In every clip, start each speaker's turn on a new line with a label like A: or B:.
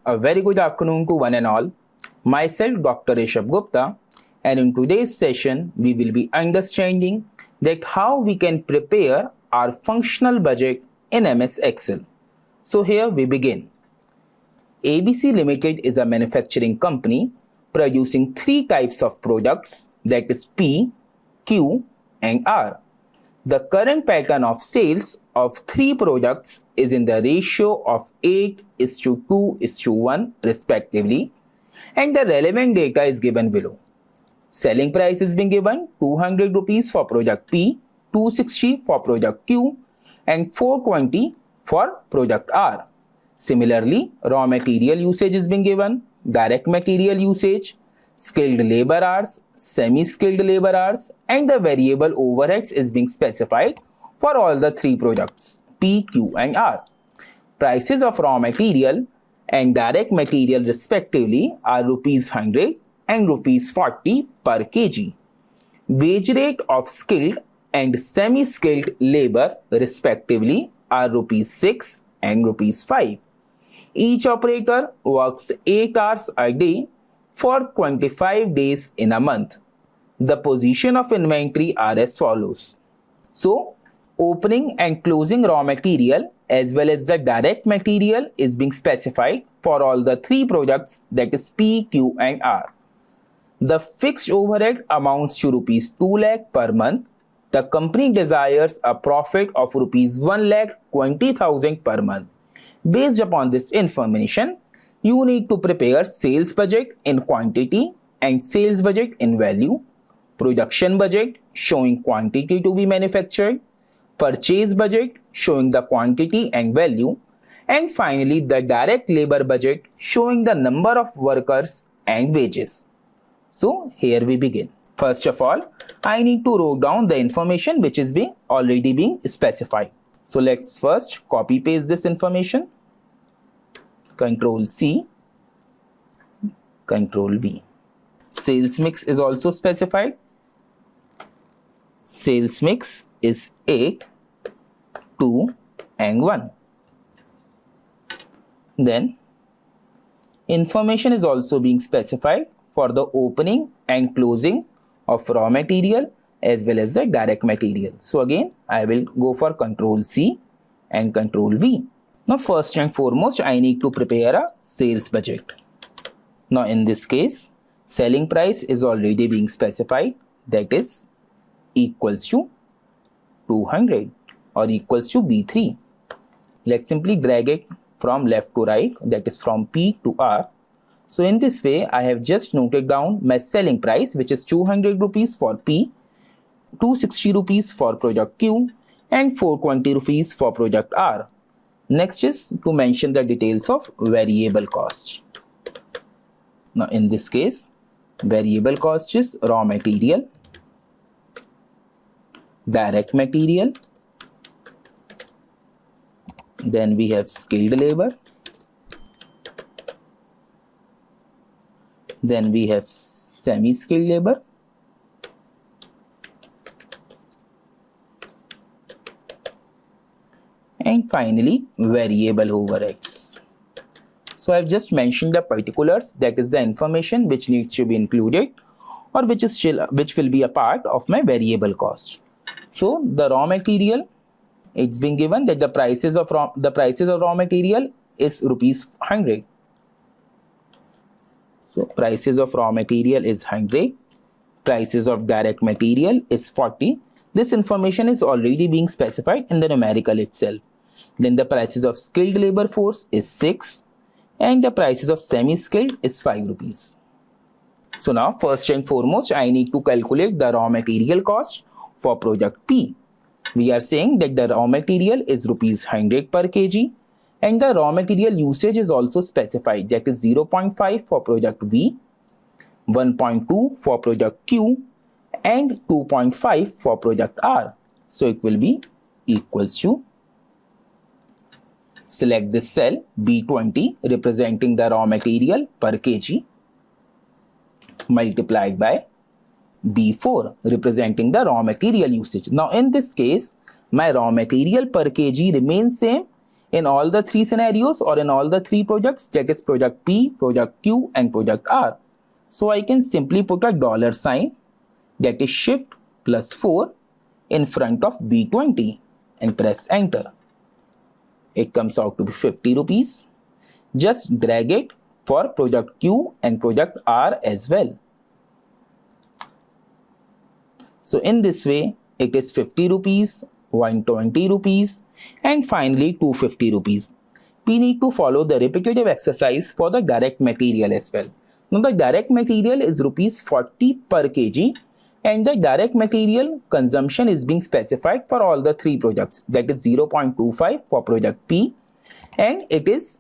A: A very good afternoon to one and all. Myself, Dr. Rishabh Gupta, and in today's session, we will be understanding that how we can prepare our functional budget in MS Excel. So here we begin. ABC Limited is a manufacturing company producing three types of products, that is P, Q, and R. The current pattern of sales of three products is in the ratio of 8:2:1 respectively, and the relevant data is given below. Selling price is being given 200 rupees for product P, 260 for product Q, and 420 for product R. Similarly, raw material usage is being given, direct material usage, skilled labor hours, semi-skilled labor hours, and the variable overheads is being specified for all the three products P, Q, and R. Prices of raw material and direct material respectively are rupees 100 and rupees 40 per kg. Wage rate of skilled and semi-skilled labor respectively are rupees 6 and rupees 5. Each operator works 8 hours a day for 25 days in a month. The position of inventory are as follows. So, opening and closing raw material as well as the direct material is being specified for all the three products, that is P, Q, and R. The fixed overhead amounts to rupees 2 lakh per month. The company desires a profit of rupees 1,20,000 per month. Based upon this information, you need to prepare sales budget in quantity and sales budget in value, production budget showing quantity to be manufactured, purchase budget showing the quantity and value, and finally the direct labor budget showing the number of workers and wages. So here we begin. First of all, I need to write down the information which is already being specified. So let's first copy paste this information. Control C, Control V. Sales mix is also specified. Sales mix is 8, 2, and 1. Then information is also being specified for the opening and closing of raw material as well as the direct material. So again, I will go for Control C and Control V. Now first and foremost, I need to prepare a sales budget. Now in this case, selling price is already being specified, that is equals to 200 or equals to B3. Let's simply drag it from left to right, that is from P to R. So in this way, I have just noted down my selling price, which is 200 rupees for P, 260 rupees for product Q, and 420 rupees for product R. Next is to mention the details of variable cost. Now in this case, variable cost is raw material, direct material, then we have skilled labor, then we have semi-skilled labor, and finally variable overheads. So I have just mentioned the particulars, that is the information which needs to be included or which will be a part of my variable cost. So the raw material, it's been given that the prices of raw material is rupees 100. So prices of raw material is 100, prices of direct material is 40. This information is already being specified in the numerical itself. Then the prices of skilled labor force is 6 and the prices of semi-skilled is 5 rupees. So now first and foremost, I need to calculate the raw material cost for product P. We are saying that the raw material is rupees 100 per kg and the raw material usage is also specified, that is 0.5 for product V, 1.2 for product Q, and 2.5 for product R. So it will be equals to, select this cell B20 representing the raw material per kg multiplied by B4 representing the raw material usage. Now in this case, my raw material per kg remains same in all the three scenarios or in all the three projects, that is project P, project Q and project R. So I can simply put a dollar sign, that is shift plus 4 in front of B20 and press enter. It comes out to be 50 rupees. Just drag it for project Q and project R as well. So in this way, it is 50 rupees, 120 rupees and finally 250 rupees. We need to follow the repetitive exercise for the direct material as well. Now the direct material is rupees 40 per kg and the direct material consumption is being specified for all the three projects, that is 0.25 for project P and it is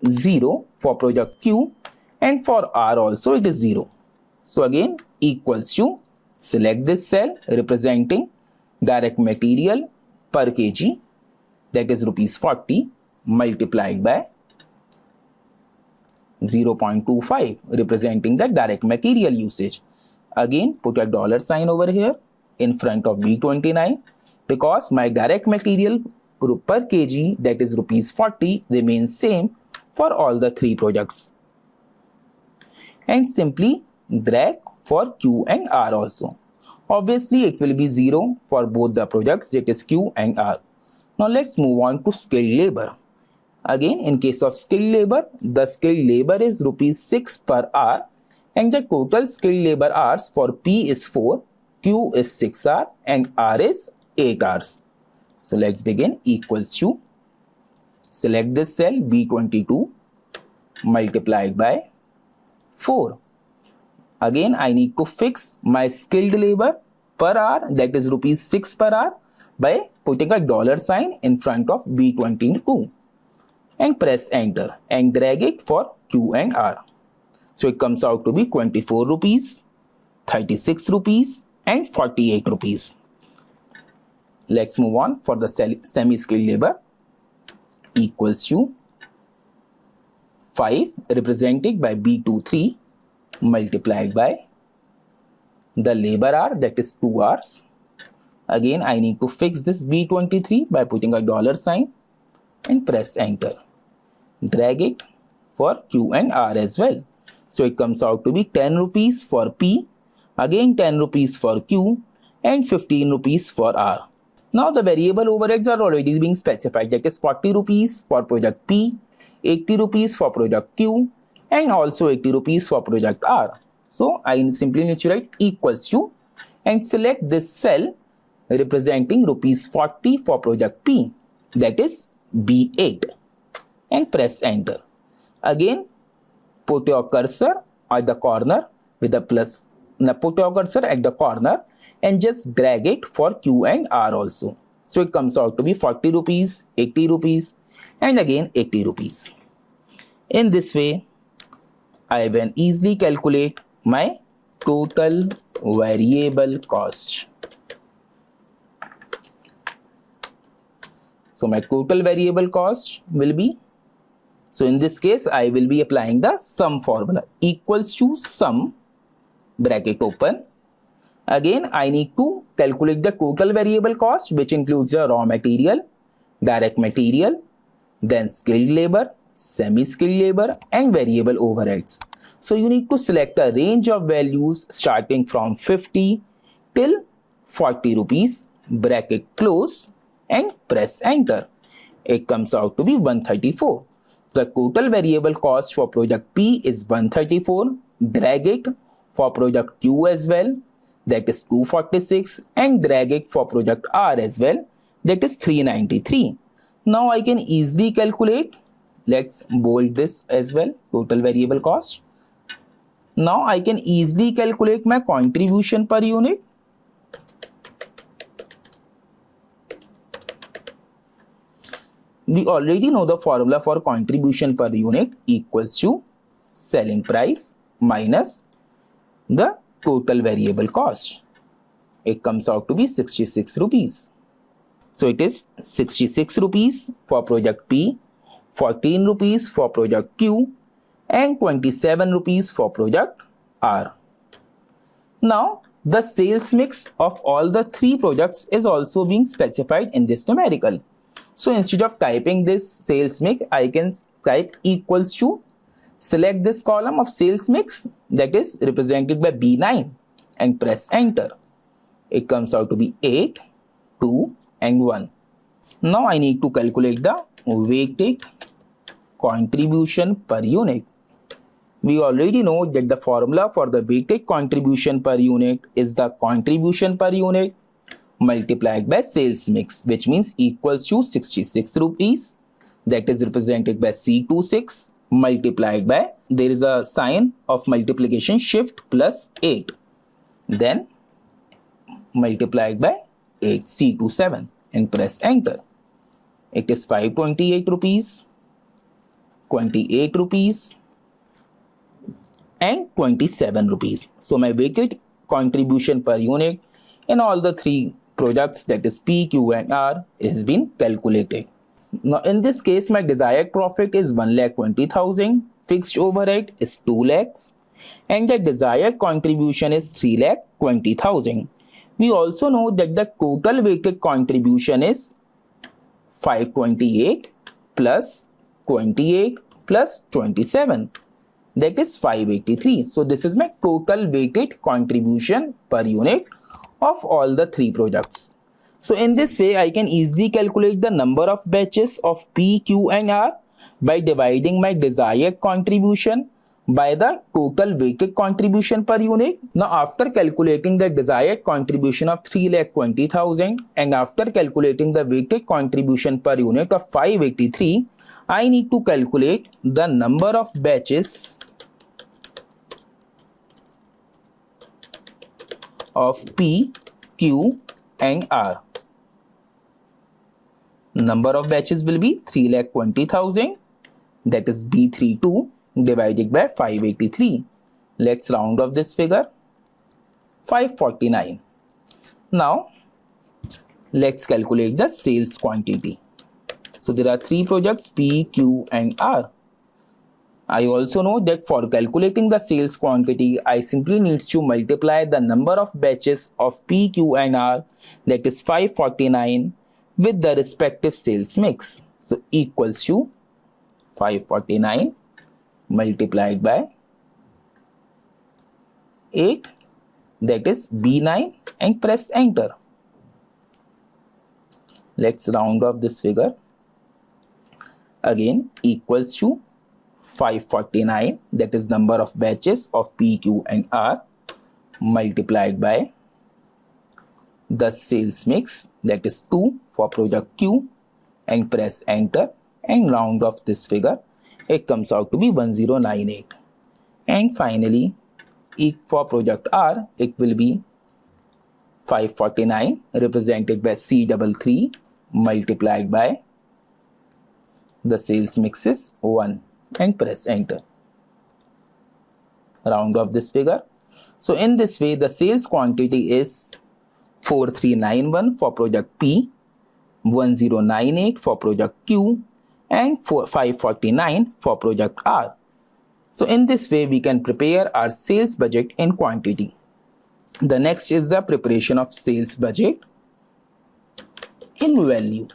A: 0 for project Q and for R also it is 0. So again equals to, select this cell representing direct material per kg, that is rupees 40 multiplied by 0.25 representing the direct material usage. Again put a dollar sign over here in front of B29 because my direct material per kg, that is rupees 40, remains same for all the three projects. And simply drag for Q and R also. Obviously it will be 0 for both the projects, that is Q and R. Now let's move on to skilled labor. Again in case of skilled labor, the skilled labor is rupees 6 per hour and the total skilled labor hours for P is 4, Q is 6 hours and R is 8 hours. So let's begin, equals to, select this cell B22 multiplied by 4. Again I need to fix my skilled labor per hour, that is rupees 6 per hour, by putting a dollar sign in front of B22 and press enter and drag it for Q and R. So it comes out to be 24 rupees, 36 rupees and 48 rupees. Let's move on for the semi-skilled labor, equals to 5 represented by B23 multiplied by the labor hour, that is 2 hours. Again I need to fix this B23 by putting a dollar sign and press enter. Drag it for Q and R as well. So it comes out to be 10 rupees for P, again 10 rupees for Q and 15 rupees for R. Now the variable overheads are already being specified, that is 40 rupees for project P, 80 rupees for project Q and also 80 rupees for project R. So I simply need to write equals to and select this cell representing rupees 40 for project P, that is B8 and press enter. Again put your cursor at the corner with a plus. Now put your cursor at the corner and just drag it for Q and R also. So it comes out to be 40 rupees, 80 rupees and again 80 rupees. In this way I can easily calculate my total variable cost. So my total variable cost will be, so in this case I will be applying the sum formula, equals to sum bracket open. Again I need to calculate the total variable cost, which includes the raw material, direct material, then skilled labor, semi-skilled labor and variable overheads. So you need to select a range of values starting from 50 till 40 rupees, bracket close and press enter. It comes out to be 134. The total variable cost for project P is 134. Drag it for project Q as well, that is 246 and drag it for project R as well, that is 393. Now I can easily calculate, let's bold this as well, total variable cost. Now I can easily calculate my contribution per unit. We already know the formula for contribution per unit, equals to selling price minus the total variable cost. It comes out to be 66 rupees. So it is 66 rupees for project P, 14 rupees for project Q and 27 rupees for project R. Now the sales mix of all the three projects is also being specified in this numerical. So instead of typing this sales mix, I can type equals to, select this column of sales mix that is represented by B9 and press enter. It comes out to be 8, 2 and 1. Now I need to calculate the weighted contribution per unit. We already know that the formula for the weighted contribution per unit is the contribution per unit multiplied by sales mix, which means equals to 66 rupees, that is represented by C26, multiplied by, there is a sign of multiplication shift plus 8, then multiplied by 8 C27 and press enter. It is 528 rupees, 28 rupees and 27 rupees. So my weighted contribution per unit in all the three products, that is P, Q and R, is been calculated. Now in this case my desired profit is 1,20,000, fixed overhead is 2 lakhs and the desired contribution is 3,20,000. We also know that the total weighted contribution is 528 plus 28 plus 27, that is 583. So this is my total weighted contribution per unit of all the three products. So in this way I can easily calculate the number of batches of P, Q and R by dividing my desired contribution by the total weighted contribution per unit. Now after calculating the desired contribution of 3,20,000 and after calculating the weighted contribution per unit of 583, I need to calculate the number of batches of P, Q and R. Number of batches will be 3,20,000, that is B32 divided by 583. Let's round off this figure, 549. Now let's calculate the sales quantity. So there are three products P, Q and R. I also know that for calculating the sales quantity, I simply need to multiply the number of batches of P, Q and R, that is 549, with the respective sales mix. So equals to 549 multiplied by 8, that is B9 and press enter. Let's round off this figure. Again equals to 549, that is number of batches of P, Q and R, multiplied by the sales mix, that is 2 for product Q, and press enter and round off this figure. It comes out to be 1098. And finally for product R, it will be 549 represented by C33 multiplied by the sales mix is 1 and press enter. Round off this figure. So in this way the sales quantity is 4391 for product P, 1098 for product Q and 549 for product R. So in this way we can prepare our sales budget in quantity. The next is the preparation of sales budget in value.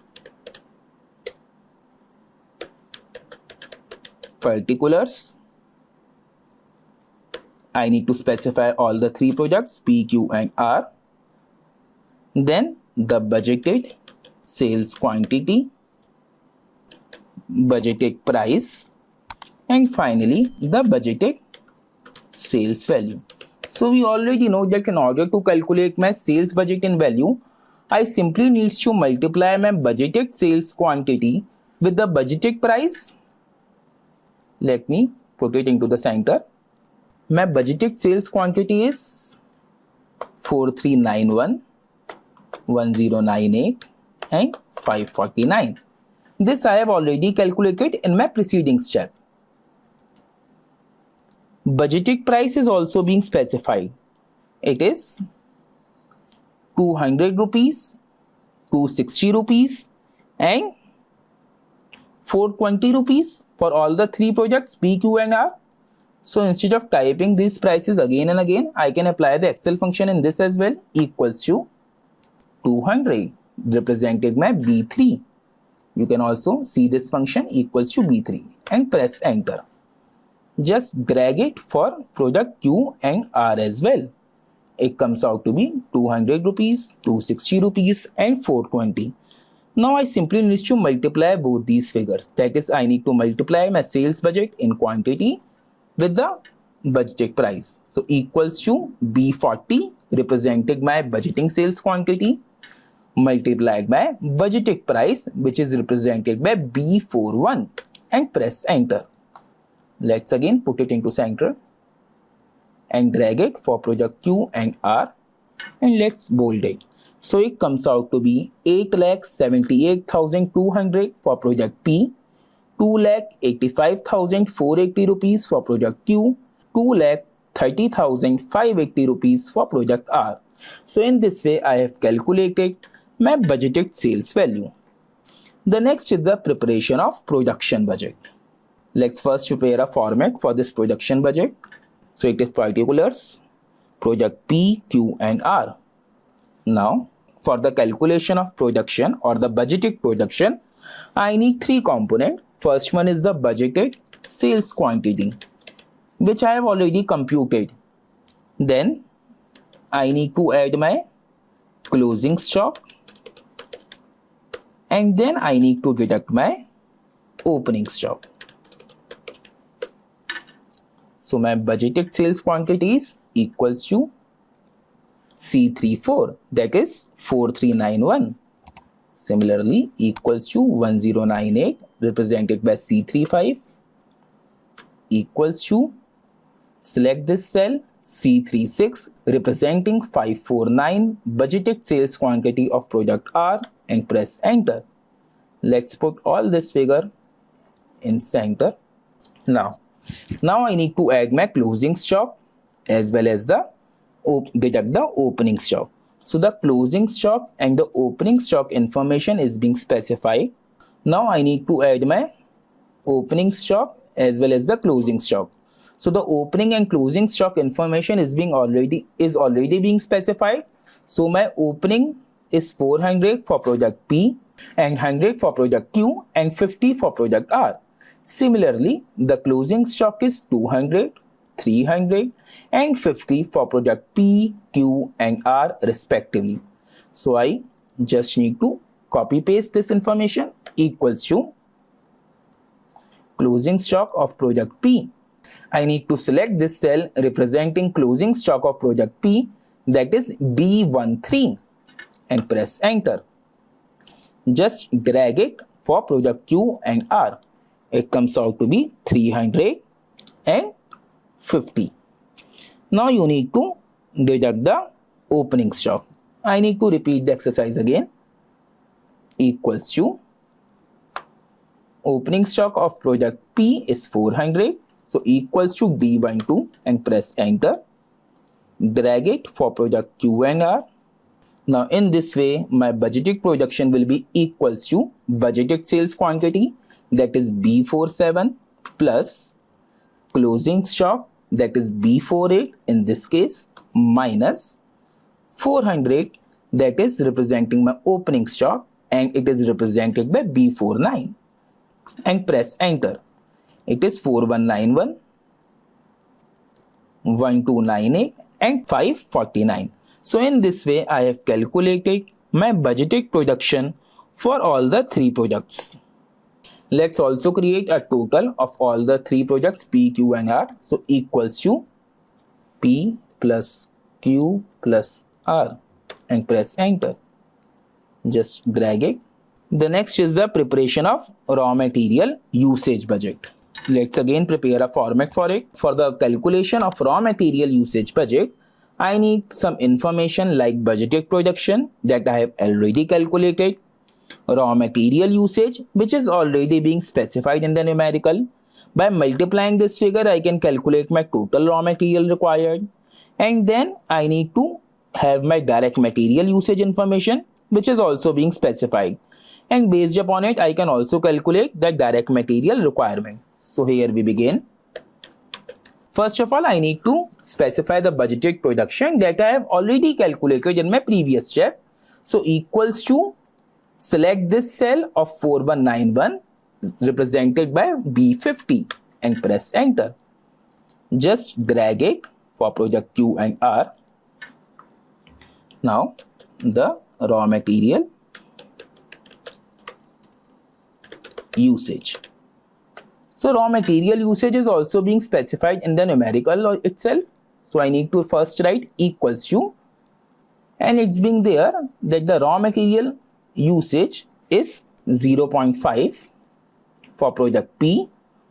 A: Particulars. I need to specify all the three products P, Q and R. Then the budgeted sales quantity, budgeted price and finally the budgeted sales value. So we already know that in order to calculate my sales budget in value, I simply need to multiply my budgeted sales quantity with the budgeted price. Let me put it into the center. My budgeted sales quantity is 4391, 1098 and 549. This I have already calculated in my preceding step. Budgeted price is also being specified. It is 200 rupees, 260 rupees and 420 rupees for all the three products P, Q and R. So instead of typing these prices again and again, I can apply the Excel function in this as well, equals to 200 represented by B3 You can also see this function equals to B3 and press enter. Just drag it for product Q and R as well. It comes out to be 200 rupees, 260 rupees and 420. Now I simply need to multiply both these figures. That is, I need to multiply my sales budget in quantity with the budgeted price. So equals to B40 representing my budgeting sales quantity multiplied by budgeted price, which is represented by B41, and press enter. Let's again put it into center and drag it for product Q and R, and let's bold it. So it comes out to be 8,78,200 for product P, 2,85,480 rupees for product Q, 2,30,580 rupees for product R. So in this way I have calculated my budgeted sales value. The next is the preparation of production budget. Let's first prepare a format for this production budget. So it is particulars, product P, Q and R. Now for the calculation of production or the budgeted production, I need three components. First one is the budgeted sales quantity, which I have already computed. Then I need to add my closing stock, and then I need to deduct my opening stock. So my budgeted sales quantity is equals to C34, that is 4391. Similarly equals to 1098 represented by C35 equals to, select this cell, C36 representing 549 budgeted sales quantity of product R, and press enter. Let's put all this figure in center. Now I need to add my closing stock as well as the deduct the opening stock. So the closing stock and the opening stock information is being specified. Now I need to add my opening stock as well as the closing stock. So the opening and closing stock information is already being specified. So my opening is 400 for product P and 100 for product Q and 50 for product R. Similarly, the closing stock is 200, 300 and 50 for product P, Q and R respectively. So I just need to copy paste this information equals to closing stock of product P. I need to select this cell representing closing stock of product P, that is D13, and press enter. Just drag it for product Q and R. It comes out to be 350. Now you need to deduct the opening stock. I need to repeat the exercise again. Equals to opening stock of product P is 400. So equals to D12 and press enter. Drag it for product Q and R. Now in this way my budgeted production will be equals to budgeted sales quantity, that is B47, plus closing stock, that is B48 in this case, minus 400, that is representing my opening stock and it is represented by B49, and press enter. It is 4191, 1298 and 549. So in this way I have calculated my budgeted production for all the three products. Let's also create a total of all the three products P, Q and R. So equals to P plus Q plus R, and press enter. Just drag it. The next is the preparation of raw material usage budget. Let's again prepare a format for it. For the calculation of raw material usage budget, I need some information like budgeted production that I have already calculated, raw material usage which is already being specified in the numerical. By multiplying this figure I can calculate my total raw material required, and then I need to have my direct material usage information which is also being specified, and based upon it I can also calculate the direct material requirement. So here we begin. First of all I need to specify the budgeted production that I have already calculated in my previous step. So equals to select this cell of 4191 represented by B50 and press enter. Just drag it for project Q and R. Now the raw material usage. So raw material usage is also being specified in the numerical itself. So I need to first write equals to, and it's being there that the raw material usage is 0.5 for project P,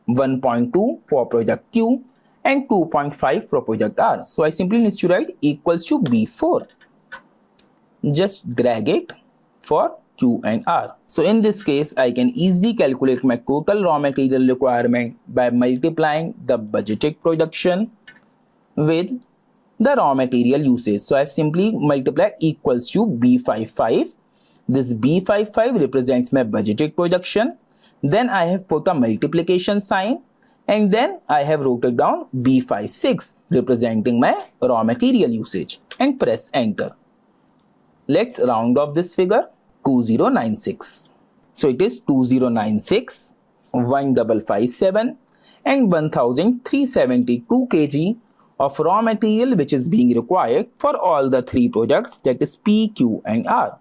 A: 1.2 for project Q, and 2.5 for project R. So I simply need to write equals to B4. Just drag it for Q and R. So in this case, I can easily calculate my total raw material requirement by multiplying the budgeted production with the raw material usage. So I have simply multiplied equals to B55. This B55 represents my budgeted production. Then I have put a multiplication sign, and then I have wrote down B56 representing my raw material usage and press enter. Let's round off this figure. 2096. So it is 2096, 1557 and 1372 kg of raw material which is being required for all the three projects, that is P, Q and R.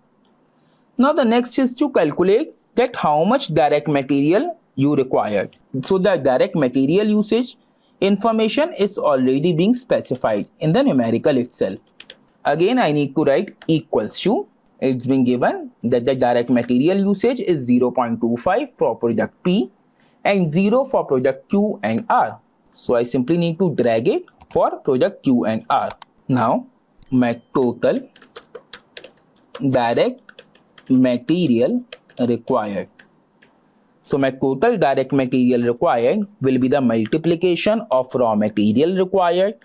A: Now the next is to calculate that how much direct material you required. So the direct material usage information is already being specified in the numerical itself. Again I need to write equals to. It's been given that the direct material usage is 0.25 for project P and 0 for project Q and R. So I simply need to drag it for project Q and R. Now my total direct material required. So my total direct material required will be the multiplication of raw material required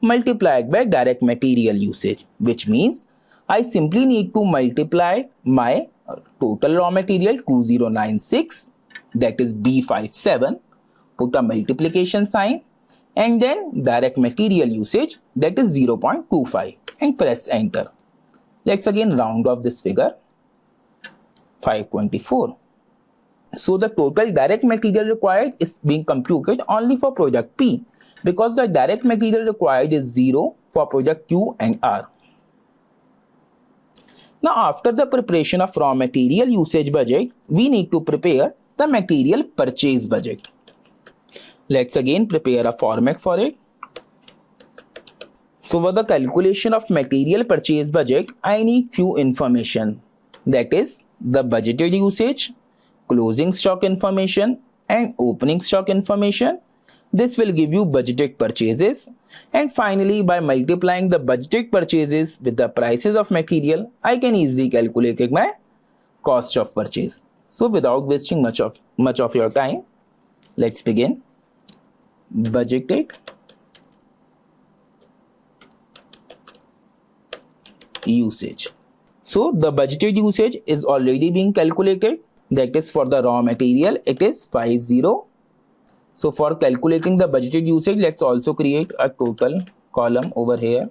A: multiplied by direct material usage, which means I simply need to multiply my total raw material 2096, that is B57, put a multiplication sign, and then direct material usage, that is 0.25, and press enter. Let's again round off this figure. 524. So the total direct material required is being computed only for project P because the direct material required is 0 for project Q and R. Now after the preparation of raw material usage budget, we need to prepare the material purchase budget. Let's again prepare a format for it. So for the calculation of material purchase budget, I need few information, that is the budgeted usage, closing stock information and opening stock information. This will give you budgeted purchases, and finally by multiplying the budgeted purchases with the prices of material, I can easily calculate my cost of purchase. So without wasting much of your time, let's begin. Budgeted usage. So the budgeted usage is already being calculated, that is for the raw material it is 50. So for calculating the budgeted usage, let's also create a total column over here.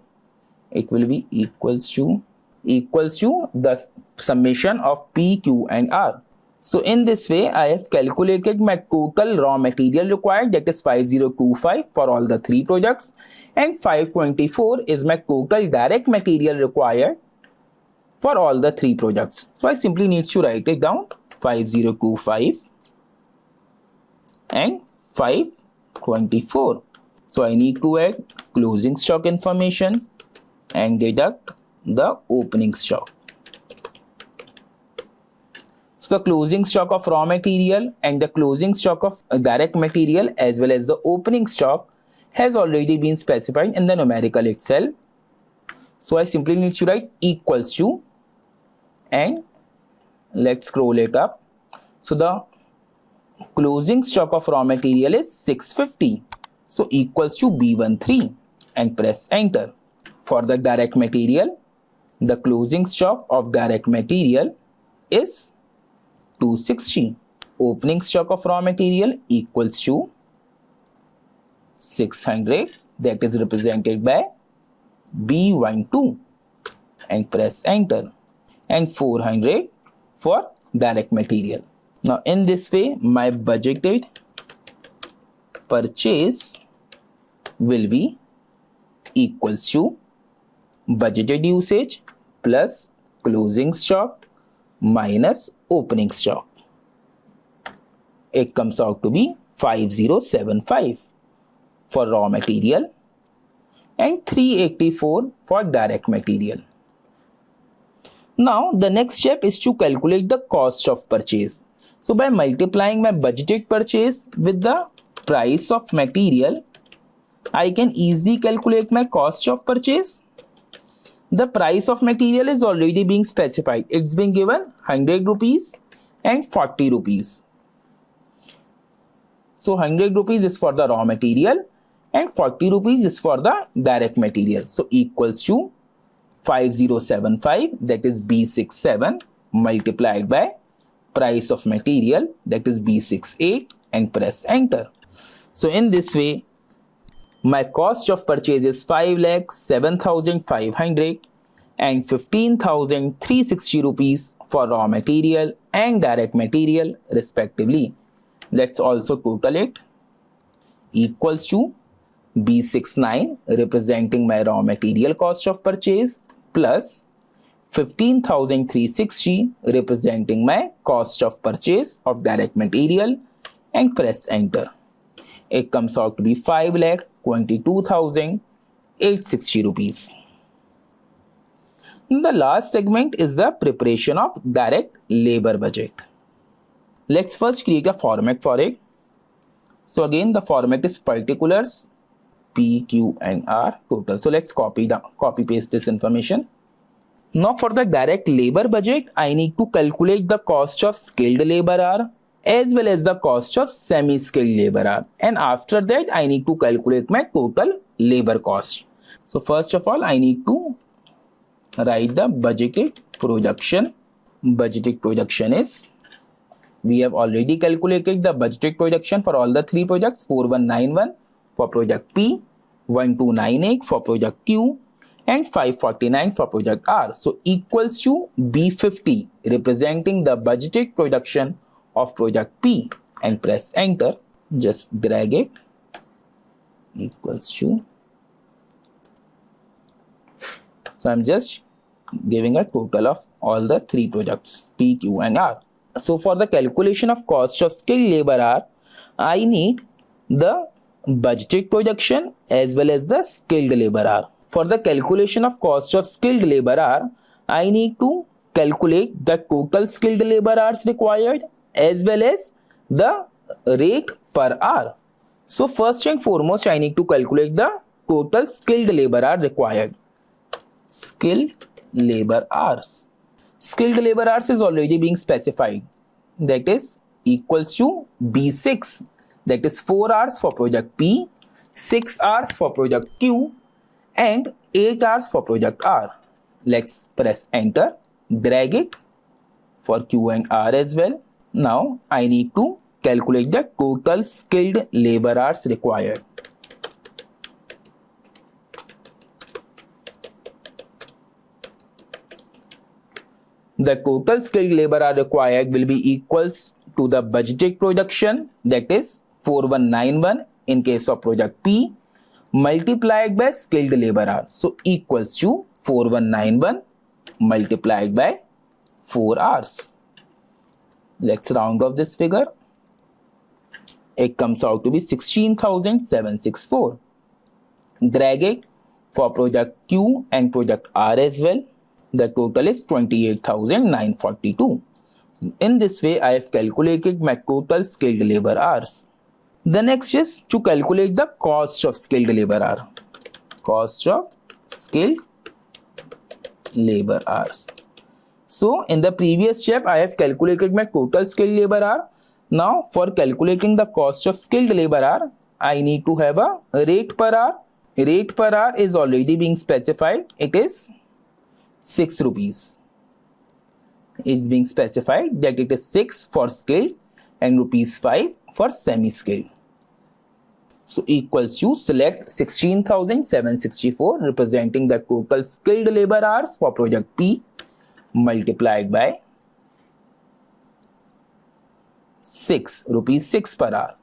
A: It will be equals to the summation of P, Q and R. So in this way I have calculated my total raw material required, that is 5025 for all the three projects, and 524 is my total direct material required for all the three projects. So I simply need to write it down, 5025 and 524. So I need to add closing stock information and deduct the opening stock. So the closing stock of raw material and the closing stock of direct material as well as the opening stock has already been specified in the numerical itself. So I simply need to write equals to, and let's scroll it up. So the closing stock of raw material is 650. So equals to B13 and press enter. For the direct material, the closing stock of direct material is 260. Opening stock of raw material equals to 600, that is represented by B12 and press enter, and 400 for direct material. Now in this way, my budgeted purchase will be equals to budgeted usage plus closing stock minus opening stock. It comes out to be 5075 for raw material and 384 for direct material. Now the next step is to calculate the cost of purchase. So by multiplying my budgeted purchase with the price of material, I can easily calculate my cost of purchase. The price of material is already being specified. It's been given 100 rupees and 40 rupees. So 100 rupees is for the raw material and 40 rupees is for the direct material. So equals to 5075, that is B67, multiplied by price of material, that is B68, and press enter. So in this way, my cost of purchase is 5,07,500 and 15,360 rupees for raw material and direct material respectively. Let's also total it. Equals to B69 representing my raw material cost of purchase plus 15,360 representing my cost of purchase of direct material, and press enter. It comes out to be 5,22,860 rupees. The last segment is the preparation of direct labor budget. Let's first create a format for it. So again, the format is particulars P, Q and R total. So let's copy paste this information. Now for the direct labor budget, I need to calculate the cost of skilled labor hour as well as the cost of semi-skilled labor hour, and after that I need to calculate my total labor cost. So first of all, I need to write the budgeted projection. Budgeted projection is, we have already calculated the budgeted projection for all the three projects, 4191 for project P, 1298 for project Q and 549 for project R. So equals to B50 representing the budgeted projection of project P, and press enter. Just drag it. Equals to, so I'm just giving a total of all the three projects P, Q and R. So for the calculation of cost of skilled labor hour, I need the budgeted projection as well as the skilled labor hour. For the calculation of cost of skilled labor hour, I need to calculate the total skilled labor hours required as well as the rate per hour. So first and foremost, I need to calculate the total skilled labor hour required. Skilled labor hours. Skilled labor hours is already being specified. That is equals to B6. That is 4 hours for project P, 6 hours for project Q and 8 hours for project R. Let's press enter. Drag it for Q and R as well. Now I need to calculate the total skilled labor hours required. The total skilled labor hour required will be equals to the budgeted projection, that is 4191 in case of project P, multiplied by skilled labor hour. So equals to 4191 multiplied by 4 hours. Let's round off this figure. It comes out to be 16,764. Drag it for project Q and project R as well. The total is 28,942. In this way, I have calculated my total skilled labor hours. The next is to calculate the cost of skilled labor hour. Cost of skilled labor hours. So in the previous step, I have calculated my total skilled labor hour. Now for calculating the cost of skilled labor hour, I need to have a rate per hour. Rate per hour is already being specified. It is 6 rupees. It's being specified that it is 6 for skilled and rupees 5 for semi-skilled. So equals to, select 16,764 representing the total skilled labor hours for project P multiplied by rupees 6 per hour.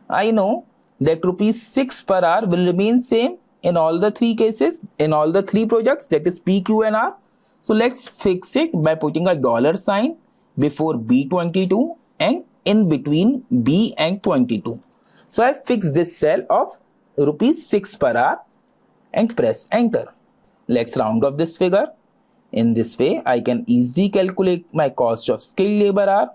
A: I know that rupees 6 per hour will remain same in all the three cases, in all the three projects, that is P, Q and R. So let's fix it by putting a dollar sign before B22 and in between B and 22. So I fix this cell of rupees 6 per hour and press enter. Let's round off this figure. In this way, I can easily calculate my cost of skilled labor hour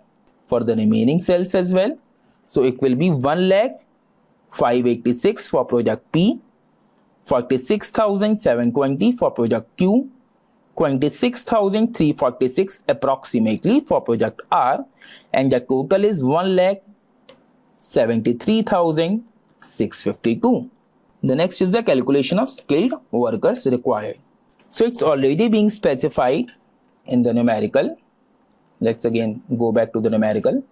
A: for the remaining cells as well. So it will be 1,586,000 for project P, 46,720 for project Q, 26,346 approximately for project R, and the total is 1,73,652. The next is the calculation of skilled workers required. So it's already being specified in the numerical. Let's again go back to the numerical.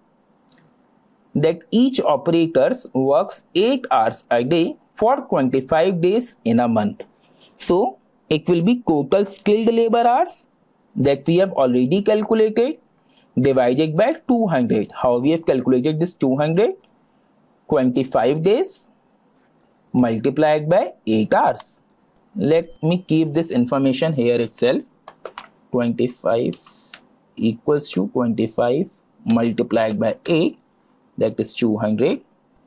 A: That each operator works 8 hours a day for 25 days in a month. So it will be total skilled labor hours that we have already calculated divided by 200. How we have calculated this 200? 25 days multiplied by 8 hours. Let me keep this information here itself. 25 equals to 25 multiplied by 8, that is 200.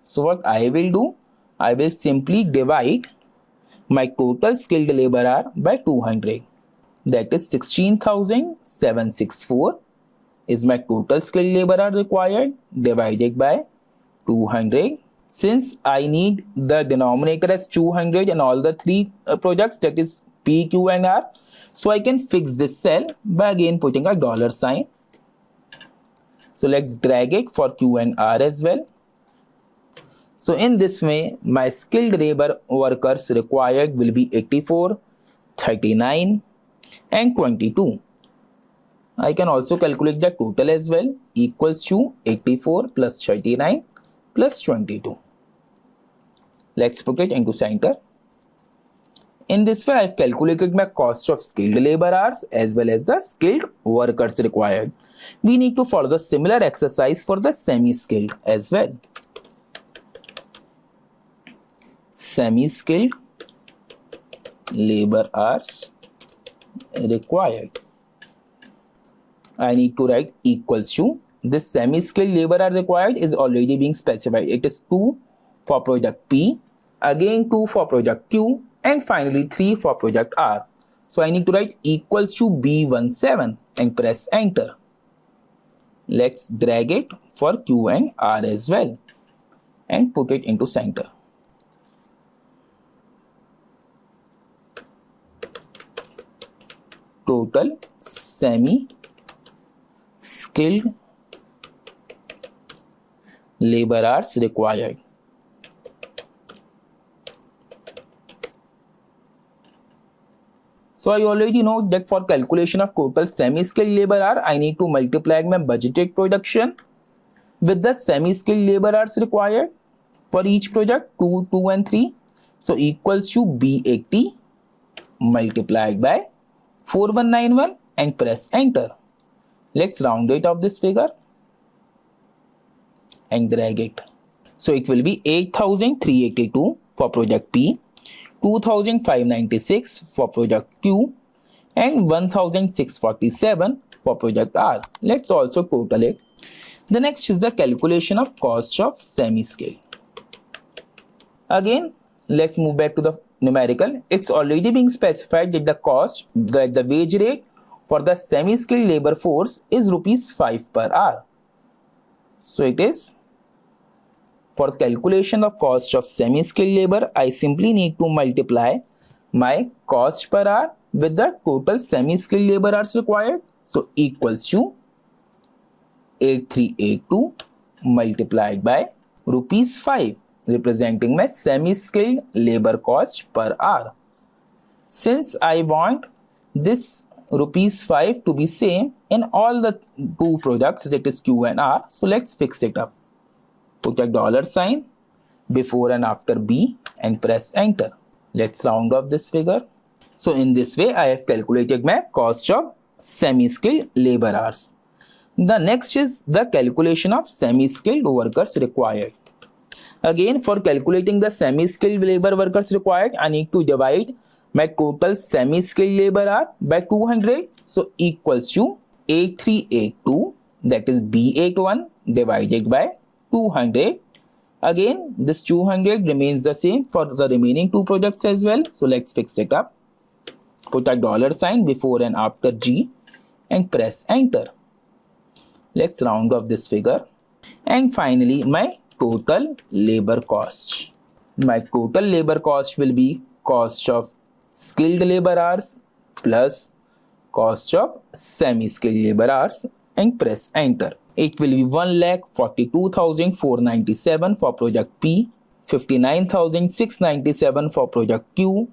A: So what I will do, I will simply divide my total skilled labor hour by 200. That is 16,764 is my total skilled labor hour required divided by 200. Since I need the denominator as 200 in all the three projects, that is P, Q and R, so I can fix this cell by again putting a dollar sign. So let's drag it for Q and R as well. So in this way, my skilled labor workers required will be 84, 39 and 22. I can also calculate the total as well, equals to 84 plus 39 plus 22. Let's put it into center. In this way, I have calculated my cost of skilled labor hours as well as the skilled workers required. We need to follow the similar exercise for the semi-skilled as well. Semi-skilled labor hours required. I need to write equals to, this semi-skilled labor hour required is already being specified. It is 2 for project P, again 2 for project Q, and finally 3 for project R. So I need to write equals to B17 and press enter. Let's drag it for Q and R as well and put it into center. Total semi-skilled labor hours required. So I already know that for calculation of total semi-skilled labor hour, I need to multiply my budgeted production with the semi-skilled labor hours required for each project 2, 2 and 3. So equals to B80 multiplied by 4191 and press enter. Let's round it off this figure and drag it. So it will be 8,382 for project P, 2,596 for project Q and 1,647 for project R. Let's also total it. The next is the calculation of cost of semi-skilled. Again, let's move back to the numerical. It's already being specified that the cost, the wage rate for the semi-skilled labor force is rupees 5 per hour. So it is, for calculation of cost of semi-skilled labor, I simply need to multiply my cost per hour with the total semi-skilled labor hours required. So equals to 8382 multiplied by rupees 5, representing my semi-skilled labor cost per hour. Since I want this rupees 5 to be same in all the two products, that is Q and R, so let's fix it up. Put a dollar sign before and after B and press enter. Let's round off this figure. So in this way, I have calculated my cost of semi-skilled labor hours. The next is the calculation of semi-skilled workers required. Again, for calculating the semi-skilled labor workers required, I need to divide my total semi-skilled labor hour by 200. So equals to 8382, that is B81 divided by 200. Again, this 200 remains the same for the remaining two projects as well. So let's fix it up. Put a dollar sign before and after G and press enter. Let's round off this figure. And finally, my total labor cost. My total labor cost will be cost of skilled labor hours plus cost of semi-skilled labor hours and press enter. It will be 1,42,497 for project P, 59,697 for project Q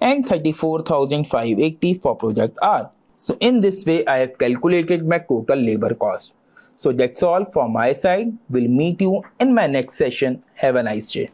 A: and 34,580 for project R. So in this way, I have calculated my total labor cost. So that's all from my side. We'll meet you in my next session. Have a nice day.